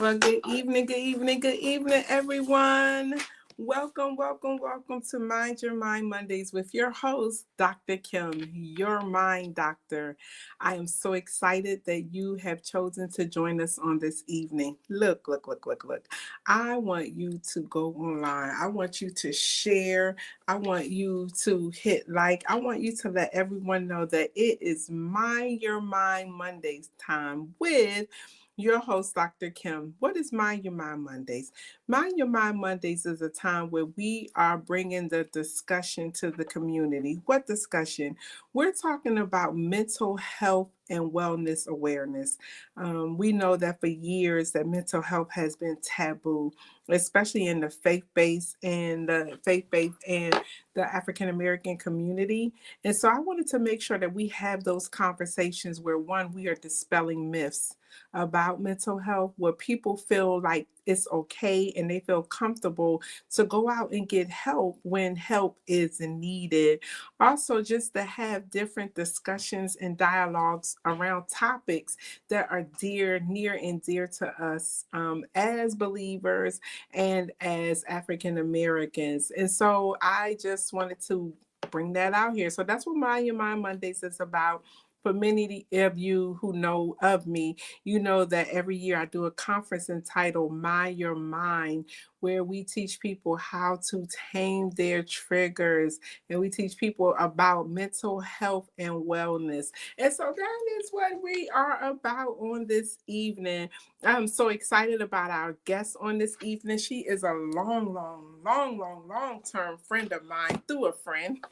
Well, good evening, everyone. Welcome to Mind Your Mind Mondays with your host, Dr. Kim, your mind doctor. I am so excited that you have chosen to join us on this evening. Look. I want you to go online. I want you to share. I want you to hit like. I want you to let everyone know that it is Mind Your Mind Mondays time with your host, Dr. Kim. What is Mind Your Mind Mondays? Mind Your Mind Mondays is a time where we are bringing the discussion to the community. What discussion? We're talking about mental health and wellness awareness. We know that for years that mental health has been taboo, especially in the faith-based and the African American community. And so I wanted to make sure that we have those conversations where one, we are dispelling myths about mental health, where people feel like it's okay and they feel comfortable to go out and get help when help is needed. Also, just to have different discussions and dialogues around topics that are near and dear to us as believers and as African Americans. And so I just wanted to bring that out here. So that's what Mind Your Mind Mondays is about. For many of you who know of me, you know that every year I do a conference entitled Mind Your Mind, where we teach people how to tame their triggers and we teach people about mental health and wellness. And so that is what we are about on this evening. I'm so excited about our guest on this evening. She is a long term friend of mine through a friend.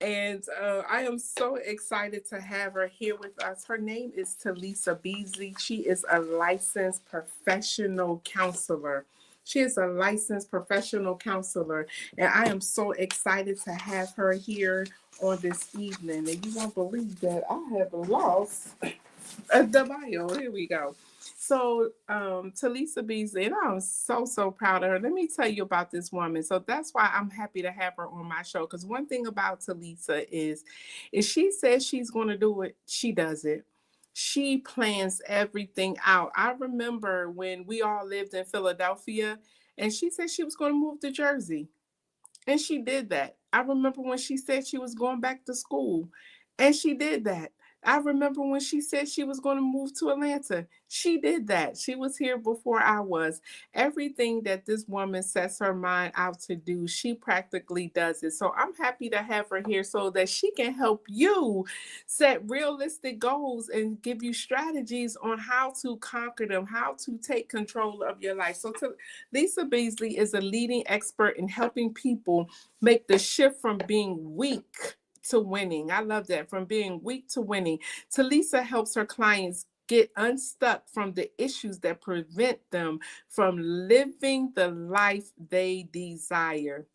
And I am so excited to have her here with us. Her name is Talisa Beasley. She is a licensed professional counselor. She is a licensed professional counselor, and I am so excited to have her here on this evening. And you won't believe that I have lost the bio. Here we go. So, Talisa Beasley, and I'm so proud of her. Let me tell you about this woman. So that's why I'm happy to have her on my show. Because one thing about Talisa is, if she says she's going to do it, she does it. She plans everything out. I remember when we all lived in Philadelphia, and she said she was going to move to Jersey. And she did that. I remember when she said she was going back to school, and she did that. I remember when she said she was going to move to Atlanta. She did that. She was here before I was. Everything that this woman sets her mind out to do, she practically does it. So I'm happy to have her here so that she can help you set realistic goals and give you strategies on how to conquer them, how to take control of your life. So Lisa Beasley is a leading expert in helping people make the shift from being weak to winning. I love that. From being weak to winning. Talisa helps her clients get unstuck from the issues that prevent them from living the life they desire.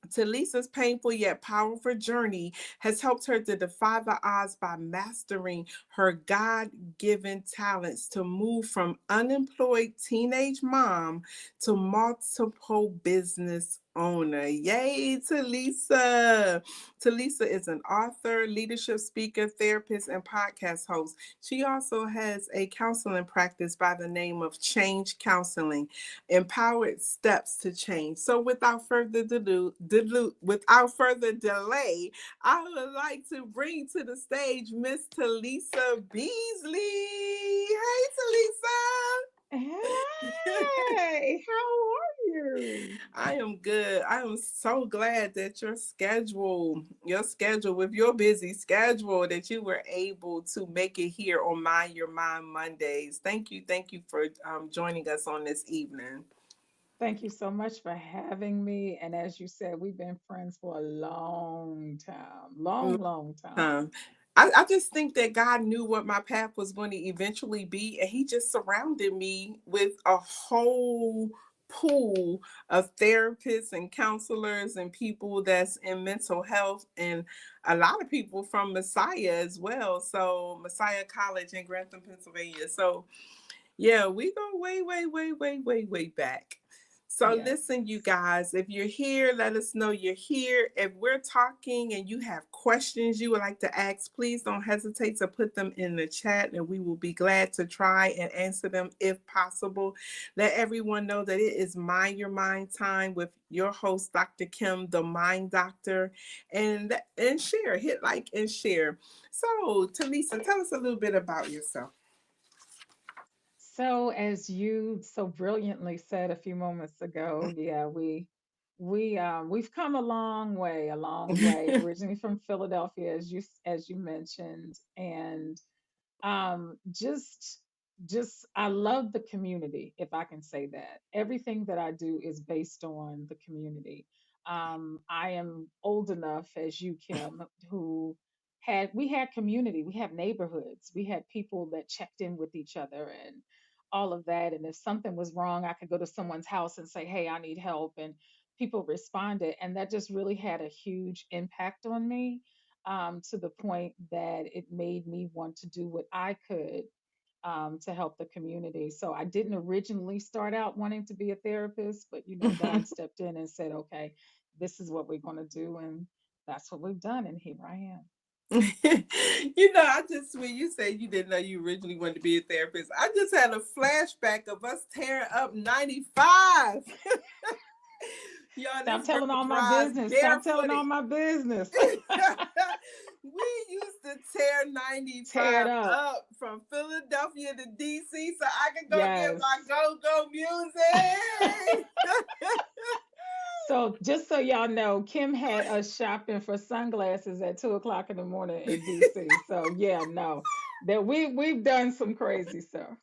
Talisa's painful yet powerful journey has helped her to defy the odds by mastering her God given talents to move from unemployed teenage mom to multiple business owner. Yay, Talisa! Talisa is an author, leadership speaker, therapist, and podcast host. She also has a counseling practice by the name of Change Counseling. Empowered steps to change. So without further delay, I would like to bring to the stage Miss Talisa Beasley. Hey, Hey, how are you? I am good. I am so glad that your schedule with your busy schedule, that you were able to make it here on Mind Your Mind Mondays. Thank you for joining us on this evening. Thank you so much for having me. And as you said, we've been friends for a long time, long time. Time. I just think that God knew what my path was going to eventually be, and He just surrounded me with a whole pool of therapists and counselors and people that's in mental health, and a lot of people from Messiah as well. So, Messiah College in Grantham, Pennsylvania. So, yeah, we go way back. So Yes. listen, you guys, if you're here, let us know you're here. If we're talking and you have questions you would like to ask, please don't hesitate to put them in the chat and we will be glad to try and answer them if possible. Let everyone know that it is Mind Your Mind time with your host, Dr. Kim, the Mind Doctor. And share, hit like and share. So, Talisa, tell us a little bit about yourself. So, as you so brilliantly said a few moments ago, yeah, we've come a long way. Originally from Philadelphia, as you mentioned, and just I love the community, if I can say that. Everything that I do is based on the community. I am old enough as you, Kim, who had we had community, we had neighborhoods, we had people that checked in with each other and all of that. And if something was wrong, I could go to someone's house and say, hey, I need help, and people responded. And that just really had a huge impact on me, to the point that it made me want to do what I could, to help the community. So I didn't originally start out wanting to be a therapist, but God stepped in and said, okay, this is what we're going to do. And that's what we've done. And here I am. I just when you said you didn't know you originally wanted to be a therapist, I just had a flashback of us tearing up 95. Y'all, Stop this girl telling all my drives business. Stop telling all barefooted. my business. We used to tear Tear it 95 up. up from Philadelphia to DC so I could go get Yes. my go-go music. So just so y'all know, Kim had us shopping for sunglasses at 2 o'clock in the morning in DC. So yeah, no, that we've done some crazy stuff.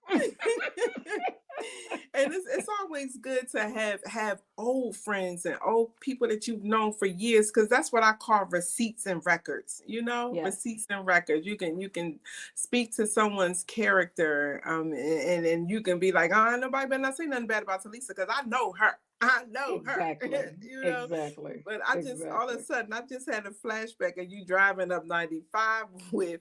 And it's always good to have old friends and old people that you've known for years, because that's what I call receipts and records. Yes, Receipts and records. You can speak to someone's character, and you can be like, oh, nobody better not say nothing bad about Talisa because I know her. I know her. exactly, you know. exactly, But I just all of a exactly. sudden I just had a flashback of you driving up 95 with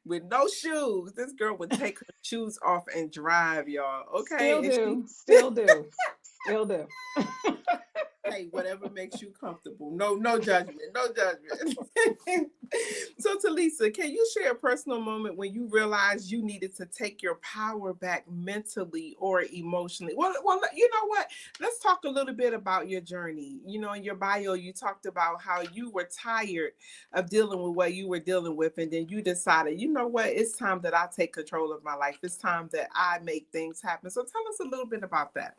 no shoes. This girl would take her shoes off and drive, y'all. Still Okay. And she do, still do, still do. hey, whatever makes you comfortable. No judgment. No judgment. So Talisa, can you share a personal moment when you realized you needed to take your power back mentally or emotionally? Well, you know what? Let's talk a little bit about your journey. In your bio, you talked about how you were tired of dealing with what you were dealing with, and then you decided, you know what? It's time that I take control of my life. It's time that I make things happen. So tell us a little bit about that.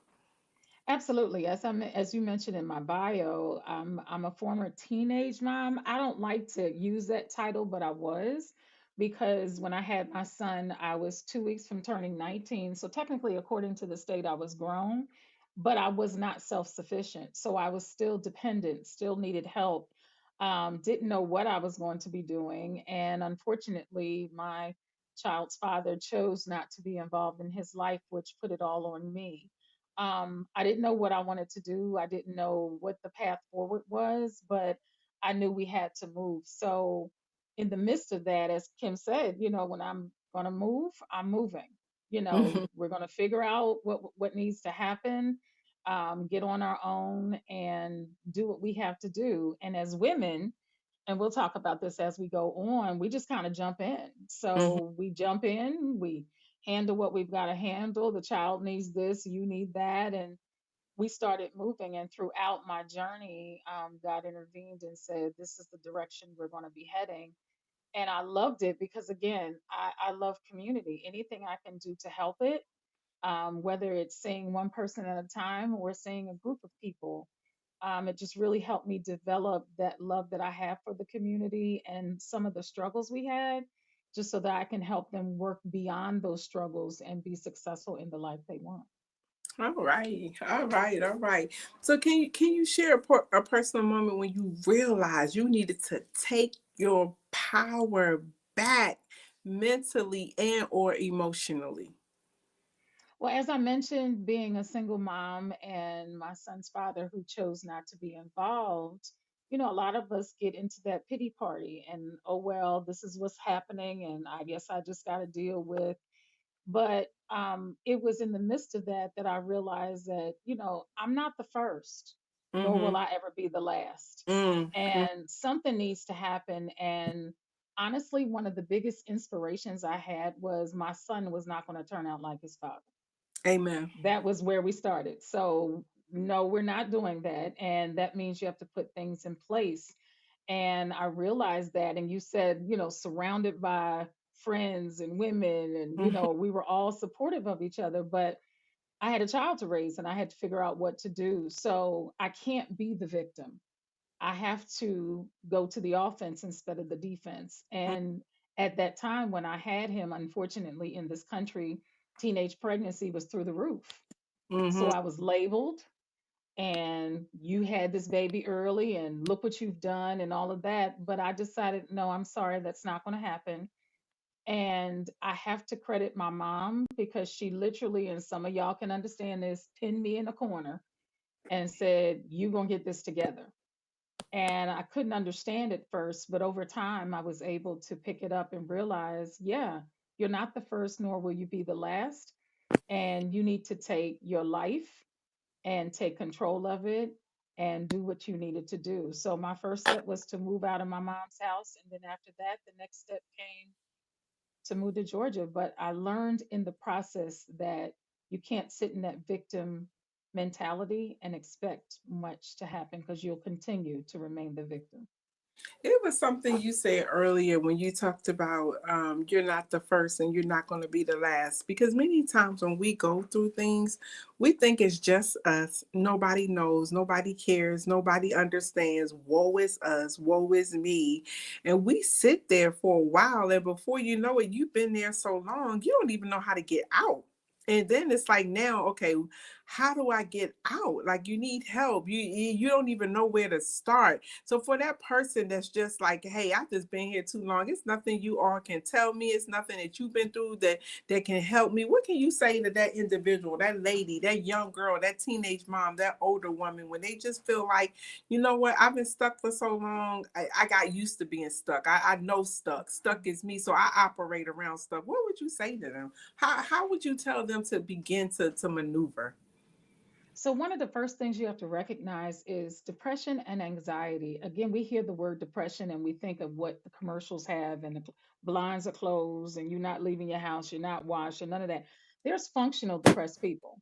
Absolutely. As you mentioned in my bio, I'm a former teenage mom. I don't like to use that title, but I was, because when I had my son, I was 2 weeks from turning 19. So technically, according to the state, I was grown, but I was not self-sufficient. So I was still dependent, still needed help. Didn't know what I was going to be doing, and unfortunately, my child's father chose not to be involved in his life, which put it all on me. I didn't know what I wanted to do. I didn't know what the path forward was, but I knew we had to move. So, in the midst of that, as Kim said, when I'm going to move, I'm moving. We're going to figure out what needs to happen, get on our own, and do what we have to do. And as women, and we'll talk about this as we go on, we just kind of jump in. Mhm. So we jump in, we handle what we've got to handle. The child needs this, you need that. And we started moving. And throughout my journey, God intervened and said, this is the direction we're going to be heading. And I loved it because, again, I love community. Anything I can do to help it, whether it's seeing one person at a time or seeing a group of people, it just really helped me develop that love that I have for the community and some of the struggles we had, just so that I can help them work beyond those struggles and be successful in the life they want. All right, all right, all right. So can you share a personal moment when you realized you needed to take your power back mentally and or emotionally? Well, as I mentioned, being a single mom and my son's father who chose not to be involved, a lot of us get into that pity party and, oh, well, this is what's happening. And I guess I just got to deal with But it was in the midst of that that I realized that, I'm not the first, nor Mm-hmm. will I ever be the last. Mm-hmm. And something needs to happen. And honestly, one of the biggest inspirations I had was my son was not going to turn out like his father. Amen. That was where we started. So, no, we're not doing that. And that means you have to put things in place. And I realized that. And you said, surrounded by friends and women, and, Mm-hmm. we were all supportive of each other. But I had a child to raise and I had to figure out what to do. So I can't be the victim. I have to go to the offense instead of the defense. And at that time when I had him, unfortunately, in this country, teenage pregnancy was through the roof. So Mm-hmm. I was labeled, and you had this baby early, and look what you've done, and all of that. But I decided, no, I'm sorry, that's not going to happen. And I have to credit my mom because she literally, and some of y'all can understand this, pinned me in a corner and said, "You're going to get this together." And I couldn't understand it first, but over time, I was able to pick it up and realize, yeah, you're not the first, nor will you be the last. And you need to take your life and take control of it and do what you needed to do. So, my first step was to move out of my mom's house. And then after that, the next step came to move to Georgia. But I learned in the process that you can't sit in that victim mentality and expect much to happen because you'll continue to remain the victim. It was something you said earlier when you talked about you're not the first and you're not going to be the last. Because many times when we go through things, we think it's just us. Nobody knows, nobody cares, nobody understands. Woe is us, woe is me. And we sit there for a while, and before you know it, you've been there so long, you don't even know how to get out. And then it's like now, okay, how do I get out? Like you need help. You don't even know where to start. So for that person that's just like, hey, I've just been here too long. It's nothing you all can tell me. It's nothing that you've been through that can help me. What can you say to that individual, that lady, that young girl, that teenage mom, that older woman, when they just feel like, you know what, I've been stuck for so long. I got used to being stuck. I know stuck. Stuck is me. So I operate around stuff. What would you say to them? How would you tell them to begin to maneuver? So, one of the first things you have to recognize is depression and anxiety. Again, we hear the word depression and we think of what the commercials have, and the blinds are closed, and you're not leaving your house, you're not washed, and none of that. There's functional depressed people.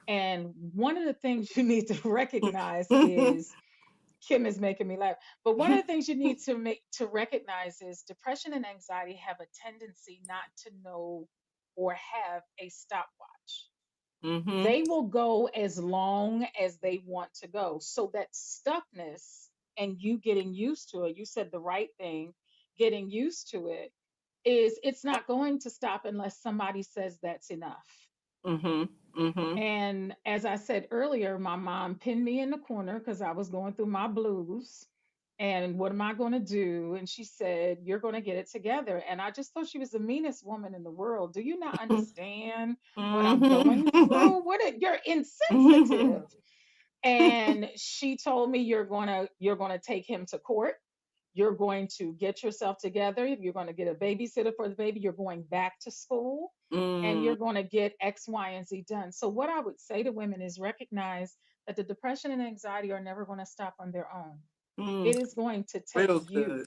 And one of the things you need to recognize is Kim is making me laugh. But one of the things you need to recognize is depression and anxiety have a tendency not to know or have a stopwatch. Mm-hmm. They will go as long as they want to go. So that stuckness and you getting used to it, you said the right thing, getting used to it is it's not going to stop unless somebody says that's enough. Mm-hmm. Mm-hmm. And as I said earlier, my mom pinned me in the corner because I was going through my blues. And what am I going to do? And she said, "You're going to get it together." And I just thought she was the meanest woman in the world. Do you not understand what I'm going Mm-hmm. through? You're insensitive. And she told me, you're going to take him to court. You're going to get yourself together. You're going to get a babysitter for the baby. You're going back to school, and Mm, you're going to get X, Y, and Z done. So, what I would say to women is recognize that the depression and anxiety are never going to stop on their own. mm, It is going to take real you. good.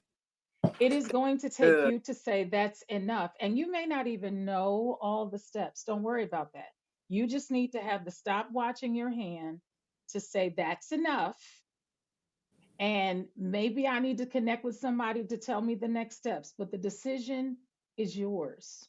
It is going to take Good. you to say that's enough. And you may not even know all the steps. Don't worry about that. You just need to have the stopwatch in your hand to say that's enough, and maybe I need to connect with somebody to tell me the next steps, but the decision is yours.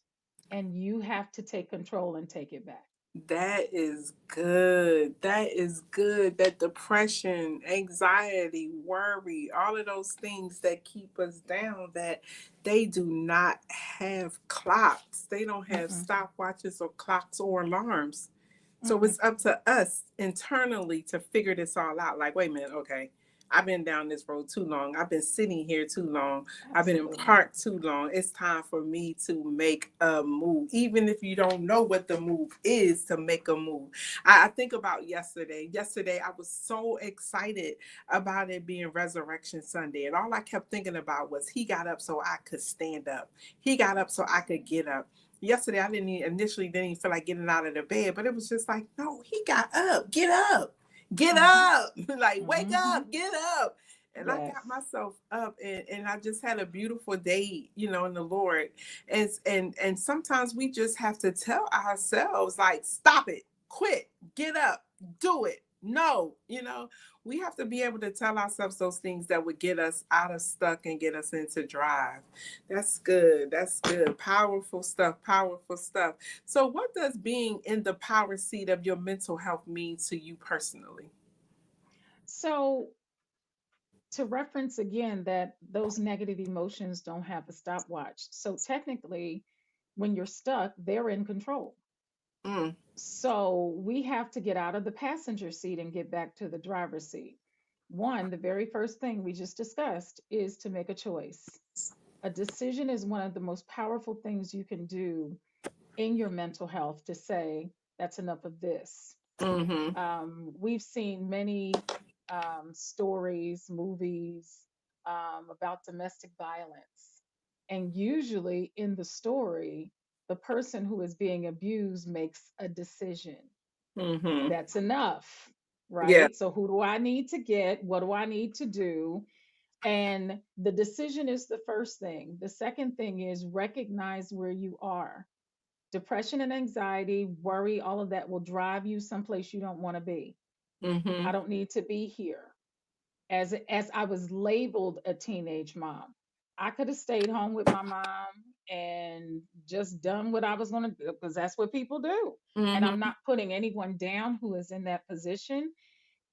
And you have to take control and take it back. That is good. That is good. That depression, anxiety, worry, all of those things that keep us down, that they do not have clocks. They don't have Mm-mm, stopwatches or clocks or alarms. So mm-mm, it's up to us internally to figure this all out. Like, wait a minute, okay. I've been down this road too long. I've been sitting here too long. I've been in absolutely. park too long. It's time for me to make a move. Even if you don't know what the move is, to make a move. I think about yesterday. Yesterday, I was so excited about it being Resurrection Sunday. And all I kept thinking about was he got up so I could stand up. He got up so I could get up. yesterday I initially didn't even feel like getting out of the bed, but it was just like, no, he got up, get up, get Mm-hmm. up, like wake Mm-hmm. up, get up. And I Yes. got myself up, and I just had a beautiful day, in the Lord. And sometimes we just have to tell ourselves, like, stop it, quit, get up, do it. No, we have to be able to tell ourselves those things that would get us out of stuck and get us into drive. That's good. That's good. Powerful stuff. Powerful stuff. So, what does being in the power seat of your mental health mean to you personally? So, to reference again that those negative emotions don't have a stopwatch. So, technically, when you're stuck, they're in control. Mm, So, we have to get out of the passenger seat and get back to the driver's seat. One, the very first thing we just discussed is to make a choice. A decision is one of the most powerful things you can do in your mental health to say, that's enough of this. mm-hmm. We've seen many stories, movies about domestic violence. And usually in the story, the person who is being abused makes a decision. Mm-hmm. That's enough, Yeah. right? So, who do I need to get? What do I need to do? And the decision is the first thing. The second thing is recognize where you are. Depression and anxiety, worry, all of that will drive you someplace you don't want to be. I Mm-hmm. don't need to be here. As I was labeled a teenage mom, I could have stayed home with my mom and just done what I was going to do because that's what people do. And I'm Mm-hmm. not putting anyone down who is in that position,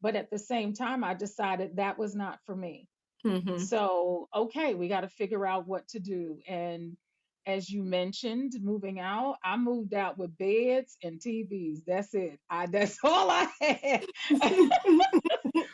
but at the same time I decided that was not for me. Mm-hmm. So, okay, we got to figure out what to do. And as you mentioned, moving out, I moved out with beds and TVs. That's it. That's all I had.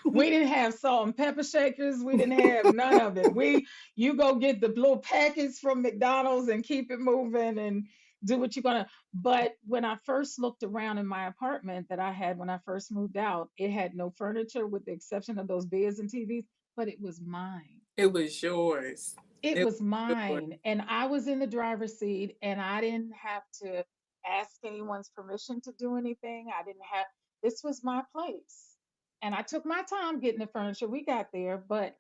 We didn't have salt and pepper shakers. We didn't have none of it. You go get the little packets from McDonald's and keep it moving and do what you're gonna. But when I first looked around in my apartment that I had when I first moved out, it had no furniture with the exception of those beds and TVs, but it was mine. It was yours. It It was was yours. mine. And I was in the driver's seat and I didn't have to ask anyone's permission to do anything. This was my place. And I took my time getting the furniture. We got there, but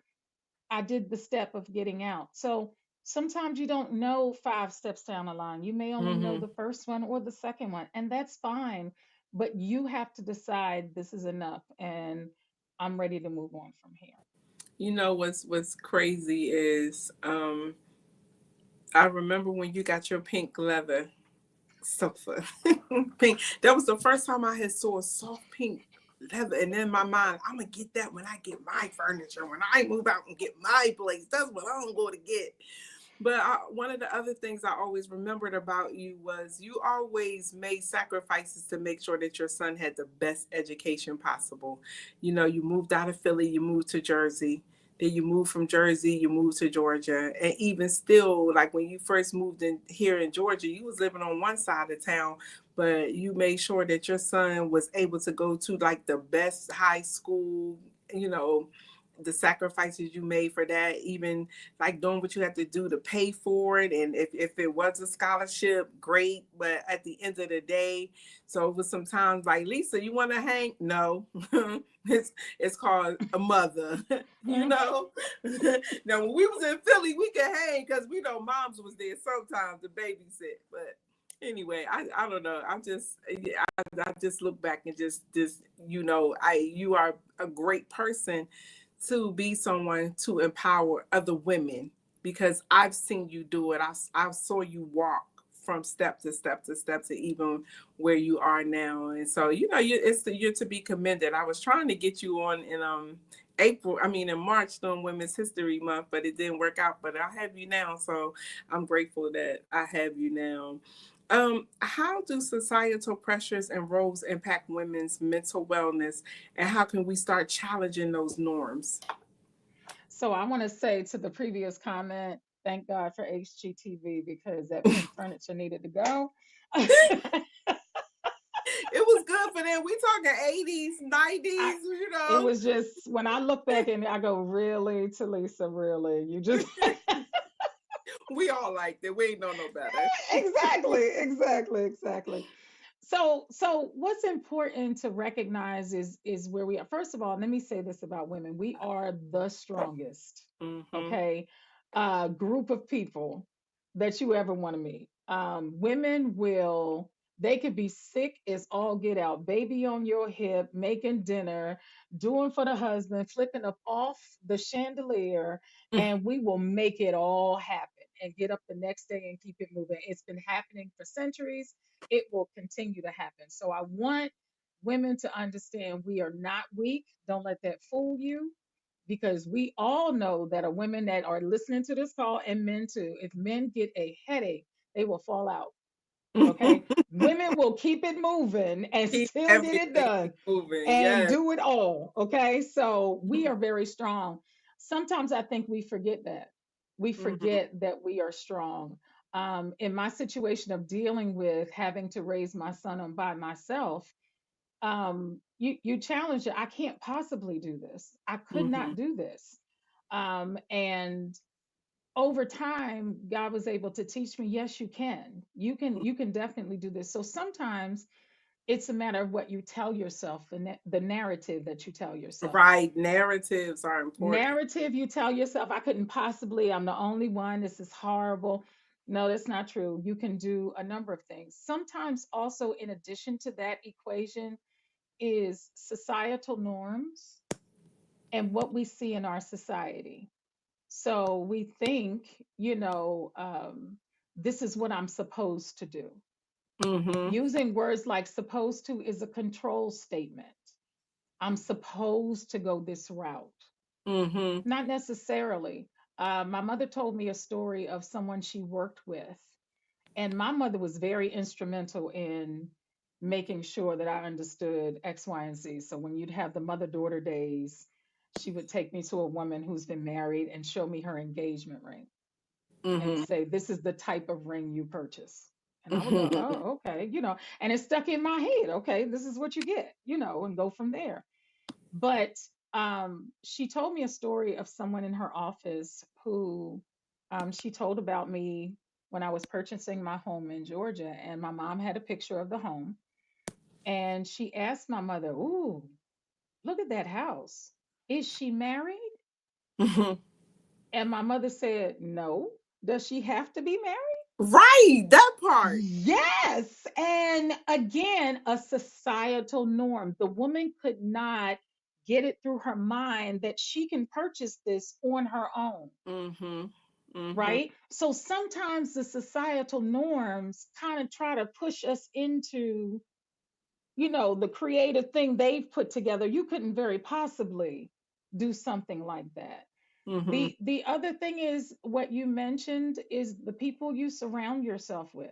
I did the step of getting out. So sometimes you don't know 5 steps down the line. You may only know Mm-hmm. the first one or the second one, and that's fine. But you have to decide this is enough and I'm ready to move on from here. What's crazy is I remember when you got your pink leather sofa. Pink. That was the first time I had saw a soft pink leather. And in my mind, I'm gonna get that when I get my furniture, when I move out and get my place. That's what I'm going to get. But one of the other things I always remembered about you was you always made sacrifices to make sure that your son had the best education possible. You moved out of Philly, you moved to Jersey. Then you moved from Jersey, you moved to Georgia. And even still, like when you first moved in here in Georgia, you was living on one side of town, but you made sure that your son was able to go to like the best high school, you know, the sacrifices you made for that, even like doing what you have to do to pay for it. And if it was a scholarship, great. But at the end of the day, so it was sometimes like, Lisa, you want to hang? No. it's called a mother, you know. Now when we was in Philly, we could hang because we know moms was there sometimes to babysit. But anyway, I don't know. I just look back and just you are a great person to be someone to empower other women because I've seen you do it. I saw you walk from step to step to step to even where you are now. And so, you're to be commended. I was trying to get you on in in March during Women's History Month, but it didn't work out. But I have you now, so I'm grateful that I have you now. How do societal pressures and roles impact women's mental wellness, and how can we start challenging those norms? So I want to say to the previous comment, thank God for HGTV because that pink furniture needed to go. It was good for them. We talking 80s, I, 90s, it was just when I look back and I go, really, Talisa, really, you just We all like that. We ain't know no better. Exactly. So what's important to recognize is where we are. First of all, let me say this about women. We are the strongest, Mm-hmm. okay, group of people that you ever want to meet. Women will, they could be sick as all get out, baby on your hip, making dinner, doing for the husband, flipping up off the chandelier, and we will make it all happen and get up the next day and keep it moving. It's been happening for centuries. It will continue to happen. So I want women to understand we are not weak. Don't let that fool you, because we all know that are women that are listening to this call, and men too. If men get a headache, they will fall out. Okay. Women will keep it moving and Keep still get it everything done moving. and Yes. do it all. Okay. So we are very strong. Sometimes I think we forget that. We Mm-hmm. forget that we are strong. In my situation of dealing with having to raise my son on by myself, you challenge it. I can't possibly do this. I could Mm-hmm. not do this. And over time, God was able to teach me, yes, you can. You can definitely do this. So sometimes it's a matter of what you tell yourself, the narrative that you tell yourself. Right. Narratives are important. Narrative you tell yourself, I couldn't possibly, I'm the only one, this is horrible. No, that's not true. You can do a number of things. Sometimes also in addition to that equation is societal norms and what we see in our society. So we think, this is what I'm supposed to do. Mm-hmm. Using words like supposed to is a control statement. I'm supposed to go this route. Mm-hmm. Not necessarily. My mother told me a story of someone she worked with, and my mother was very instrumental in making sure that I understood X, Y, and Z. So when you'd have the mother daughter days, she would take me to a woman who's been married and show me her engagement ring and Mm-hmm. say, this is the type of ring you purchase. And I would go, Mm-hmm. oh, okay, and it stuck in my head. Okay, this is what you get, and go from there. But she told me a story of someone in her office who she told about me when I was purchasing my home in Georgia. And my mom had a picture of the home. And she asked my mother, ooh, look at that house. Is she married? Mm-hmm. And my mother said, no. Does she have to be married? Right. That part. Yes. And again, a societal norm. The woman could not get it through her mind that she can purchase this on her own, Mm-hmm. Mm-hmm. right? So sometimes the societal norms kind of try to push us into, the creative thing they've put together. You couldn't very possibly do something like that. Mm-hmm. The other thing is what you mentioned is the people you surround yourself with.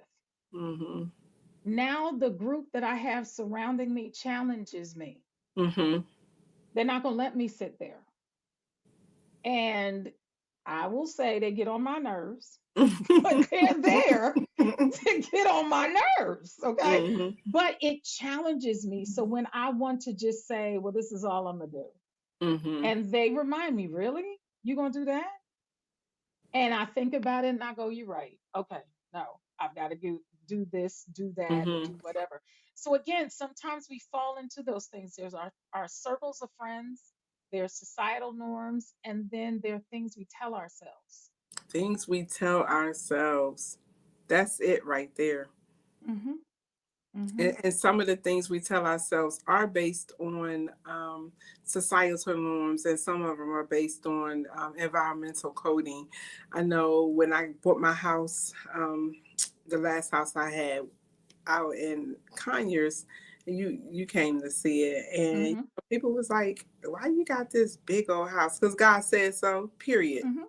Mm-hmm. Now the group that I have surrounding me challenges me. Mm-hmm. They're not going to let me sit there. And I will say they get on my nerves, but they're there to get on my nerves. Okay. Mm-hmm. But it challenges me. So when I want to just say, well, this is all I'm going to do. Mm-hmm. And they remind me, really? You going to do that? And I think about it and I go, you're right. Okay, no, I've got to do this, do that, Mm-hmm. do whatever. So again, sometimes we fall into those things. There's our circles of friends, there's societal norms, and then there are things we tell ourselves. Things we tell ourselves. That's it right there. Hmm. Hmm. And some of the things we tell ourselves are based on societal norms, and some of them are based on environmental coding. I know when I bought my house, the last house I had out in Conyers, you came to see it, and Hmm. people was like, "Why you got this big old house?" Because God said so. Period. Hmm.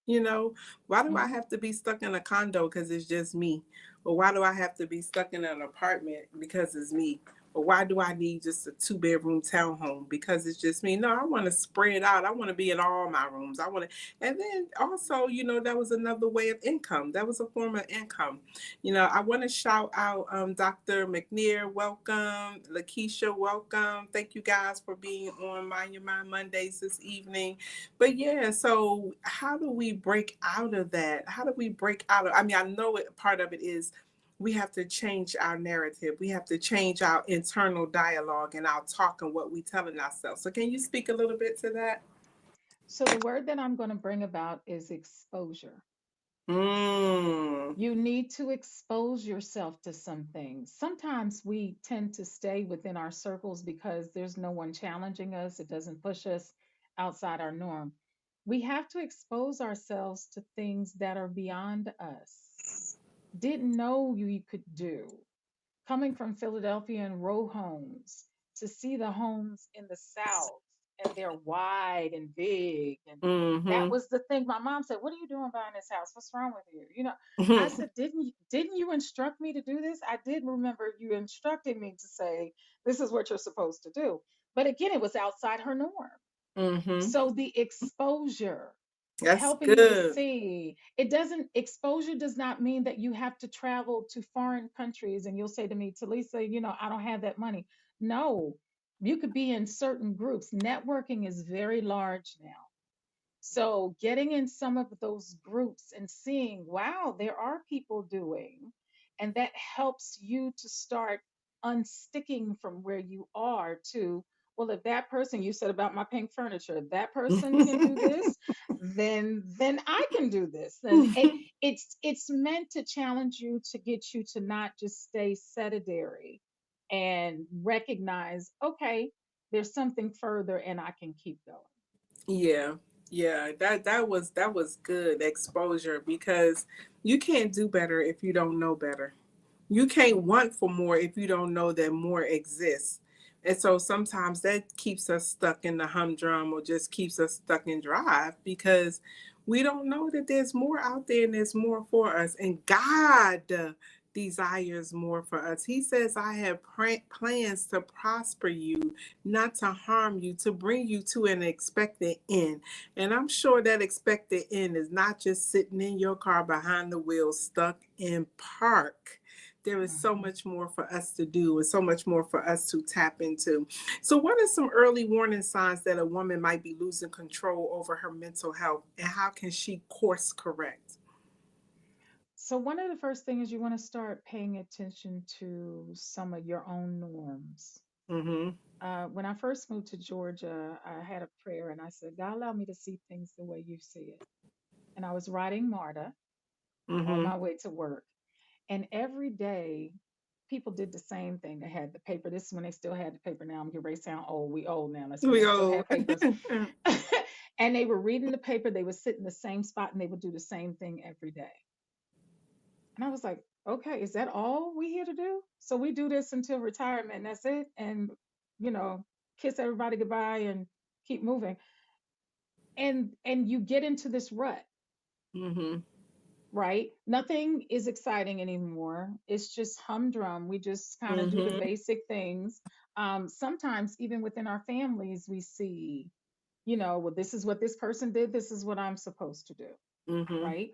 You know, why do I Hmm. have to be stuck in a condo because it's just me? Or why do I have to be stuck in an apartment because it's me? Or why do I need just a 2 bedroom townhome? Because it's just me. No, I want to spread out. I want to be in all my rooms. I want to, and then also, that was another way of income. That was a form of income. I want to shout out Dr. McNair, welcome. Lakeisha, welcome. Thank you guys for being on Mind Your Mind Mondays this evening. But yeah, so how do we break out of that? How do we break out of, I mean, I know part of it is we have to change our narrative. We have to change our internal dialogue and our talk and what we telling ourselves. So can you speak a little bit to that? So the word that I'm going to bring about is exposure. Mm. You need to expose yourself to some things. Sometimes we tend to stay within our circles because there's no one challenging us, it doesn't push us outside our norm. We have to expose ourselves to things that are beyond us, didn't know you could do. Coming from Philadelphia and row homes to see the homes in the South, and they're wide and big. And that Mm-hmm. was the thing. My mom said, "What are you doing buying this house? What's wrong with you?" I said, "Didn't you instruct me to do this? I did remember you instructed me to say this is what you're supposed to do." But again, it was outside her norm. Mm-hmm. So the exposure, That's helping you to good. see, it doesn't, exposure does not mean that you have to travel to foreign countries. And you'll say to me, Talisa, I don't have that money. No, you could be in certain groups. Networking is very large now. So getting in some of those groups and seeing, wow, there are people doing, and that helps you to start unsticking from where you are to, well, if that person you said about my pink furniture, if that person can do this, then I can do this. And it's meant to challenge you to get you to not just stay sedentary and recognize, okay, there's something further and I can keep going. Yeah. Yeah, that was good exposure because you can't do better if you don't know better. You can't want for more if you don't know that more exists. And so sometimes that keeps us stuck in the humdrum or just keeps us stuck in drive because we don't know that there's more out there and there's more for us. And God desires more for us. He says, I have plans to prosper you, not to harm you, to bring you to an expected end. And I'm sure that expected end is not just sitting in your car behind the wheel, stuck in park. There is so Mhm. much more for us to do and so much more for us to tap into. So, what are some early warning signs that a woman might be losing control over her mental health, and how can she course correct? So, one of the first things you want to start paying attention to some of your own norms. Mm-hmm. When I first moved to Georgia, I had a prayer and I said, God, allow me to see things the way you see it. And I was riding MARTA on Mm-hmm. my way to work. And every day, people did the same thing. They had the paper. This is when they still had the paper. Now I'm getting ready to sound old. We old now. That's when they We still old. had papers. And they were reading the paper. They would sit in the same spot and they would do the same thing every day. And I was like, okay, is that all we here to do? So we do this until retirement, and that's it. And, you know, kiss everybody goodbye and keep moving. And you get into this rut, Mm-hmm. right? Nothing is exciting anymore. It's just humdrum. We just kind of do the Mm-hmm. basic things. Sometimes even within our families, we see, well, this is what this person did, this is what I'm supposed to do, Mm-hmm. right?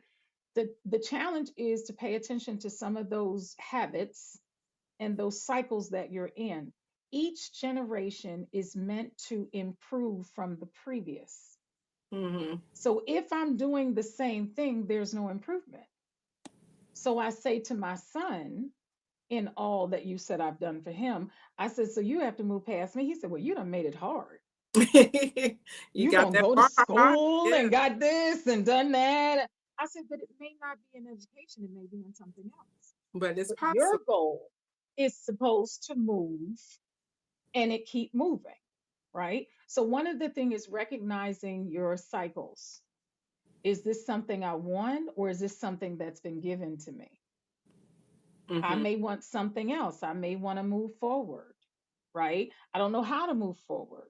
The challenge is to pay attention to some of those habits and those cycles that you're in. Each generation is meant to improve from the previous. Mm-hmm. So if I'm doing the same thing, there's no improvement. So I say to my son, in all that you said I've done for him, I said, so you have to move past me. He said, well, you done made it hard. You You got gonna that go to bar high? school Yeah. and got this and done that. I said, but it may not be in education, it may be in something else. But it's But your possible. goal is supposed to move and it keep moving, right? So one of the things is recognizing your cycles. Is this something I want or is this something that's been given to me? I Mm-hmm. may want something else. I may want to move forward, right? I don't know how to move forward.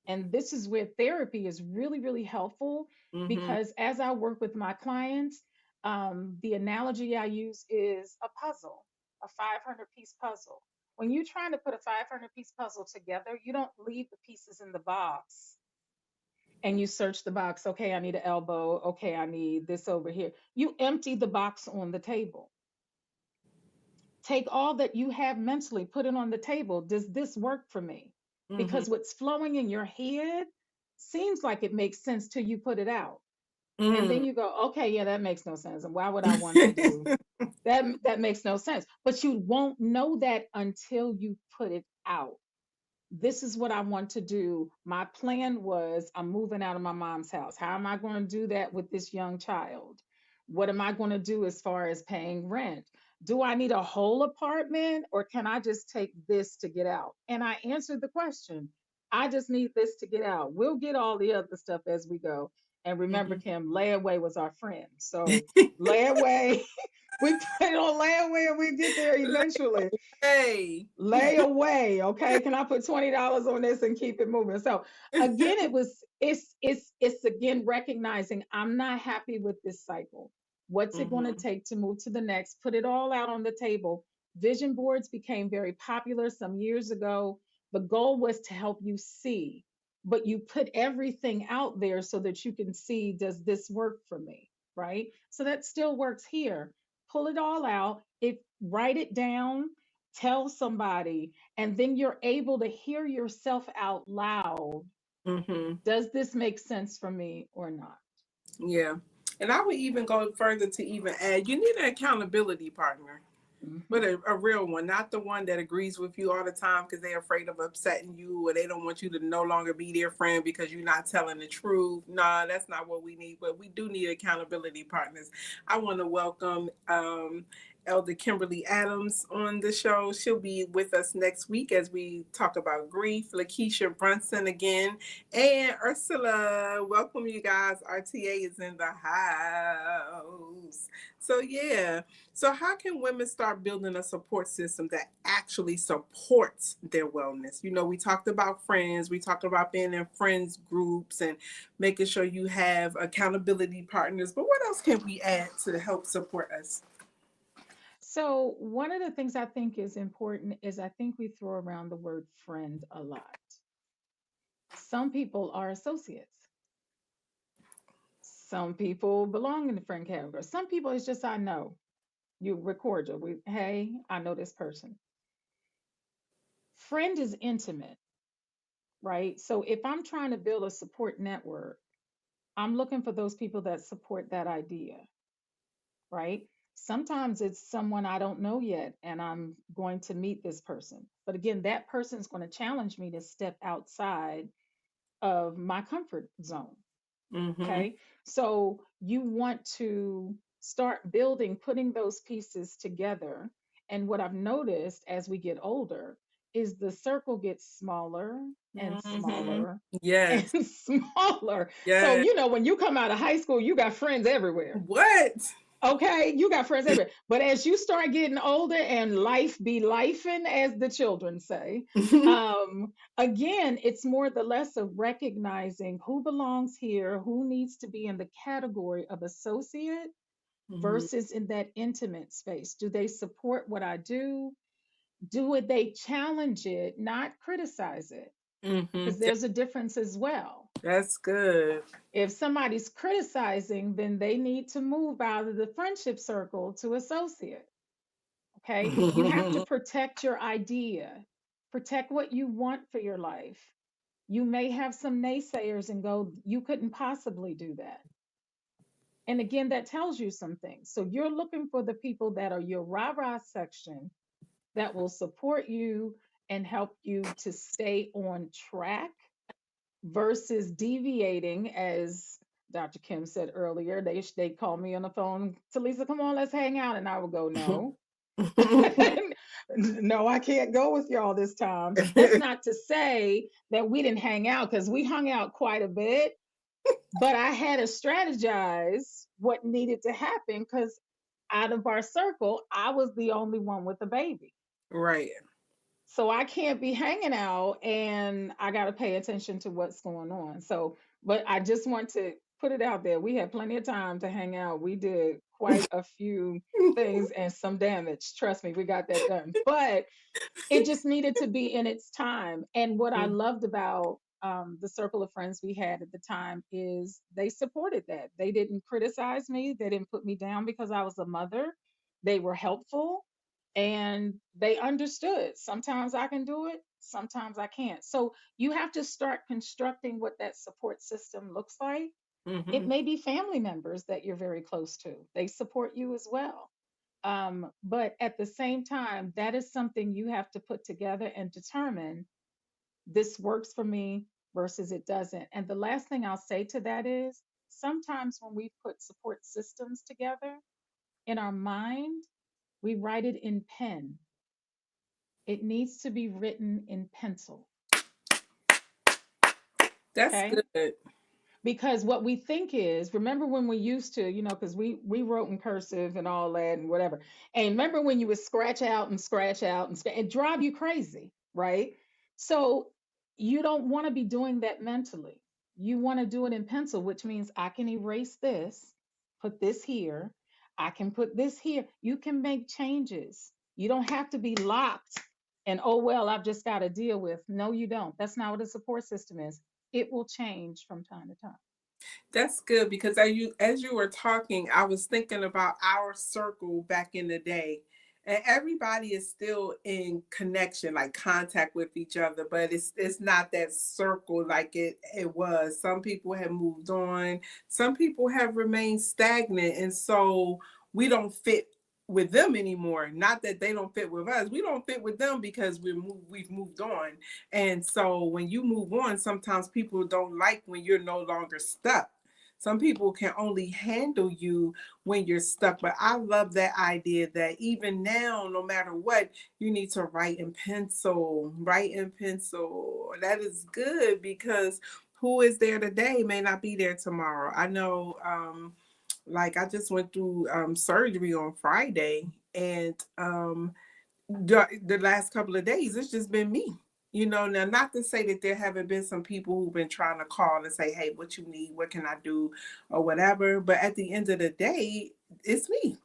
And this is where therapy is really, really helpful Mm-hmm. because as I work with my clients, the analogy I use is a puzzle, a 500-piece puzzle. when you're trying to put a 500-piece puzzle together, you don't leave the pieces in the box and you search the box. Okay, I need an elbow. Okay, I need this over here. You empty the box on the table. Take all that you have mentally, put it on the table. Does this work for me? Mm-hmm. Because what's flowing in your head seems like it makes sense till you put it out. And then Mm. you go, okay, yeah, that makes no sense. And why would I want to do that? That makes no sense. But you won't know that until you put it out. This is what I want to do. My plan was I'm moving out of my mom's house. How am I going to do that with this young child? What am I going to do as far as paying rent? Do I need a whole apartment or can I just take this to get out? And I answered the question. I just need this to get out. We'll get all the other stuff as we go. And remember, Mhm. Kim, layaway was our friend. So layaway, we put it on layaway and we get there eventually. Hey. Lay away, okay? Can I put $20 on this and keep it moving? So again, it's again recognizing I'm not happy with this cycle. What's it going to Mm-hmm. take to move to the next? Put it all out on the table. Vision boards became very popular some years ago. The goal was to help you see, but you put everything out there so that you can see, does this work for me? Right? So that still works here. Pull it all out. If write it down, tell somebody, and then you're able to hear yourself out loud. Mm-hmm. Does this make sense for me or not? Yeah. And I would even go further to even add, you need an accountability partner. Hmm. But a real one, not the one that agrees with you all the time because they're afraid of upsetting you or they don't want you to no longer be their friend because you're not telling the truth. Nah, that's not what we need. But we do need accountability partners. I want to welcome Elder Kimberly Adams on the show. She'll be with us next week as we talk about grief. Lakeisha Brunson again. And Ursula. Welcome, you guys. RTA is in the house. So, yeah. So, how can women start building a support system that actually supports their wellness? You know, we talked about friends, we talked about being in friends groups and making sure you have accountability partners. But what else can we add to help support us? So, one of the things I think is important is I think we throw around the word friend a lot. Some people are associates. Some people belong in the friend category. Some people it's just I know. You record your hey, I know this person. Friend is intimate, right? So if I'm trying to build a support network, I'm looking for those people that support that idea, right? Sometimes it's someone I don't know yet and I'm going to meet this person. But again, that person's going to challenge me to step outside of my comfort zone. Mm-hmm. Okay. So you want to start building, putting those pieces together. And what I've noticed as we get older is the circle gets smaller and Mm-hmm. smaller and Yes. smaller. So, Yes. when you come out of high school, you got friends everywhere. What? Okay, you got friends everywhere. But as you start getting older and life be lifing, as the children say, again, it's more the less of recognizing who belongs here, who needs to be in the category of associate Mm-hmm. versus in that intimate space. Do they support what I do? Do it they challenge it, not criticize it? Mm-hmm. Because there's a difference as well. That's good. If somebody's criticizing, then they need to move out of the friendship circle to associate. Okay. You have to protect your idea, protect what you want for your life. You may have some naysayers and go, you couldn't possibly do that. And again, that tells you some things. So you're looking for the people that are your rah rah section that will support you and help you to stay on track versus deviating, as Dr. Kim said earlier. They call me on the phone, Talisa, come on, let's hang out, and I would go, no, no, I can't go with y'all this time. That's not to say that we didn't hang out because we hung out quite a bit, but I had to strategize what needed to happen because out of our circle, I was the only one with a baby. Right. So I can't be hanging out and I got to pay attention to what's going on. So, but I just want to put it out there. We had plenty of time to hang out. We did quite a few things and some damage. Trust me, we got that done. But it just needed to be in its time. And what I loved about the circle of friends we had at the time is they supported that. They didn't criticize me, they didn't put me down because I was a mother. They were helpful and they understood. Sometimes I can do it, sometimes I can't. So you have to start constructing what that support system looks like. It Hmm. may be family members that you're very close to, they support you as well. But at the same time, that is something you have to put together and determine this works for me versus it doesn't. And the last thing I'll say to that is sometimes when we put support systems together in our mind, we write it in pen. It needs to be written in pencil. That's Okay. good. Because what we think is, remember when we used to, because we wrote in cursive and all that and whatever. And remember when you would scratch out and scratch out and it drive you crazy, right? So you don't want to be doing that mentally. You want to do it in pencil, which means I can erase this, put this here, I can put this here. You can make changes. You don't have to be locked and, oh well, I've just got to deal with. No, you don't. That's not what a support system is. It will change from time to time. That's good because as you were talking, I was thinking about our circle back in the day. And everybody is still in connection, like contact with each other, but it's not that circle like it was. Some people have moved on, some people have remained stagnant, and so we don't fit with them anymore. Not that they don't fit with us. We don't fit with them because we've moved on. And so when you move on, sometimes people don't like when you're no longer stuck. Some people can only handle you when you're stuck. But I love that idea that even now, no matter what, you need to write in pencil. Write in pencil. That is good because who is there today may not be there tomorrow. I know, like I just went through surgery on Friday, and the last couple of days, it's just been me. Now not to say that there haven't been some people who've been trying to call and say, hey, what you need, what can I do, or whatever. But at the end of the day, it's me.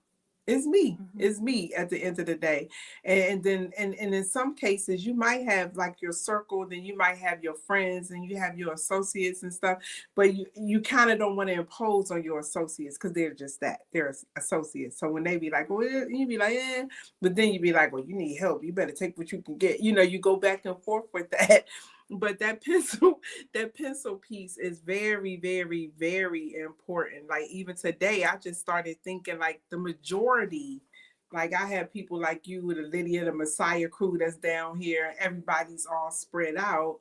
It's me. Hmm. It's me at the end of the day. And then and in some cases you might have like your circle, then you might have your friends and you have your associates and stuff, but you kind of don't want to impose on your associates because they're just that. They're associates. So when they be like, well, you be like, eh, but then you be like, well, you need help. You better take what you can get. You go back and forth with that. But that pencil piece is very, very, very important. Like even today, I just started thinking like the majority, like I have people like you, the Lydia, the Messiah crew that's down here. Everybody's all spread out.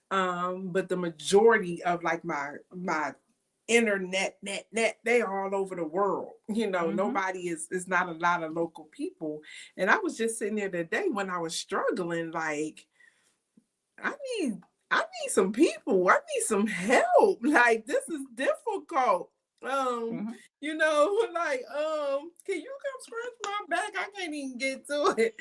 But the majority of like my internet net they are all over the world. Hmm. Nobody is not a lot of local people. And I was just sitting there today when I was struggling, like I need I need some people. I need some help. Like this is difficult. Um, Hmm. like can you come scratch my back? I can't even get to it.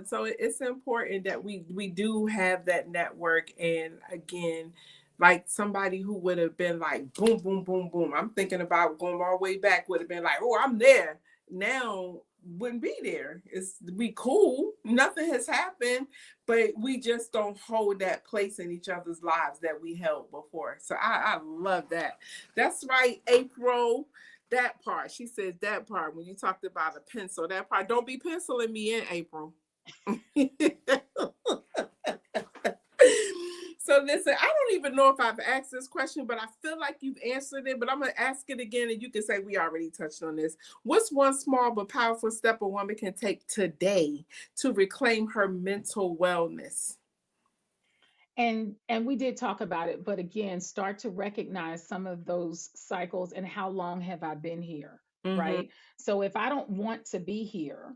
So it's important that we do have that network. And again, like somebody who would have been like boom, boom, boom, boom. I'm thinking about going all the way back, would have been like, oh, I'm there. Now wouldn't be there. It's we cool. Nothing has happened, but we just don't hold that place in each other's lives that we held before. So I love that. That's right, April. That part. She said that part when you talked about a pencil. That part. Don't be penciling me in, April. So listen, I don't even know if I've asked this question, but I feel like you've answered it. But I'm gonna ask it again, and you can say we already touched on this. What's one small but powerful step a woman can take today to reclaim her mental wellness? And we did talk about it, but again, start to recognize some of those cycles and how long have I been here, Mm-hmm. right? So if I don't want to be here,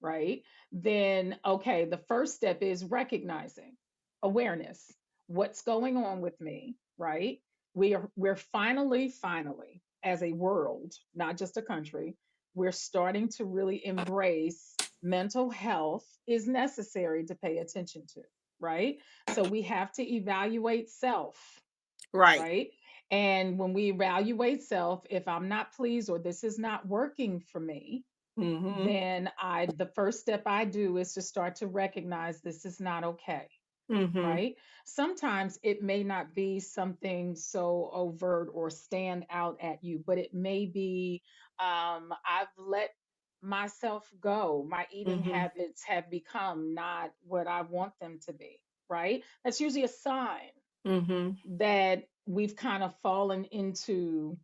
right, then okay, the first step is recognizing awareness. What's going on with me, right? We're finally as a world, not just a country, we're starting to really embrace mental health is necessary to pay attention to, right? So we have to evaluate self, Right. right? And when we evaluate self, if I'm not pleased or this is not working for me, Mhm. then the first step I do is to start to recognize this is not okay, Mhm. right? Sometimes it may not be something so overt or stand out at you, but it may be I've let myself go. My eating Mhm. habits have become not what I want them to be, right? That's usually a sign Mhm. that we've kind of fallen into,